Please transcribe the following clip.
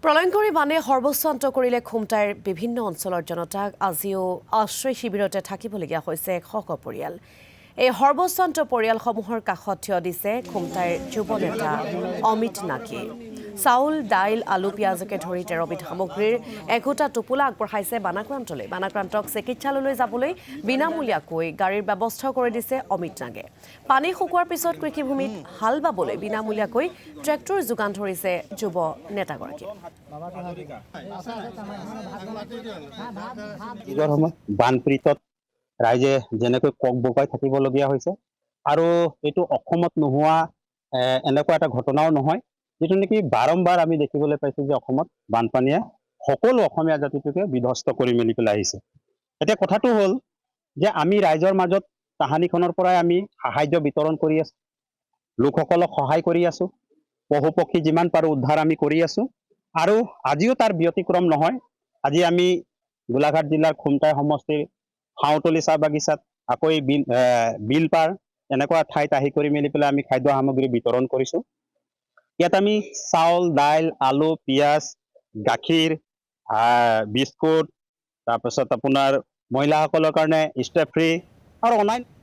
প্ৰলয়ংকৰী বানে সৰ্বস্বান্ত কৰিলে খুমটাইৰ বিভিন্ন অঞ্চলৰ জনতাক আজিও আশ্ৰয় শিবিৰতে থাকিবলগীয়া হৈছে শক পৰিয়াল। এই সৰ্বস্বান্ত পৰিয়ালসমূহৰ কাষত থিয় দিছে খুমটাইৰ যুৱ নেতা অমিত নাকি। চাউল, দাইল, আলু, পিঁয়াজকে ধৰি 13 বিধ সামগ্ৰীৰ একোটা টোপোলা আগবঢ়াইছে বানাক্ৰান্তলৈ। বানাক্ৰান্তক চিকিৎসালয়লৈ যাবলৈ বিনামূলীয়াকৈ গাড়ীৰ ব্যৱস্থা কৰি দিছে অমিত নাগে। পানী শুকোৱাৰ পিছত কৃষিভূমিত হাল বাবলৈ বিনামূলীয়াকৈ ট্ৰেক্টৰ যোগান ধৰিছে যুৱ নেতাগৰাকীয়ে। বানপীড়িতত ৰাইজে যেনেকৈ কক বকাই থাকিবলগীয়া হৈছে আৰু এইটো অসমত নোহোৱা এনেকুৱা এটা ঘটনাও নহয়, যিটো নেকি বাৰম্বাৰ আমি দেখিবলৈ পাইছোঁ যে অসমত বানপানীয়ে সকলো অসমীয়া জাতিটোকে বিধ্বস্ত কৰি মেলি পেলাই আহিছে। এতিয়া কথাটো হ'ল যে আমি ৰাইজৰ মাজত তাহানিখনৰ পৰাই আমি সাহায্য বিতৰণ কৰি আছোঁ, লোকসকলক সহায় কৰি আছোঁ, পশু পক্ষী যিমান পাৰোঁ উদ্ধাৰ আমি কৰি আছোঁ আৰু আজিও তাৰ ব্যতিক্ৰম নহয়। আজি আমি গোলাঘাট জিলাৰ খুমটাই সমষ্টিৰ হাউতলি চাহ বাগিচাত আকৌ বিলপাৰ এনেকুৱা ঠাইত আহি কৰি মেলি পেলাই আমি খাদ্য সামগ্ৰী বিতৰণ কৰিছোঁ। ইয়াত আমি চাউল, দাইল, আলু, পিঁয়াজ, গাখীৰ, বিস্কুট, তাৰপিছত আপোনাৰ মহিলাসকলৰ কাৰণে ষ্ট্ৰেফ্ৰী আৰু অন্যান্য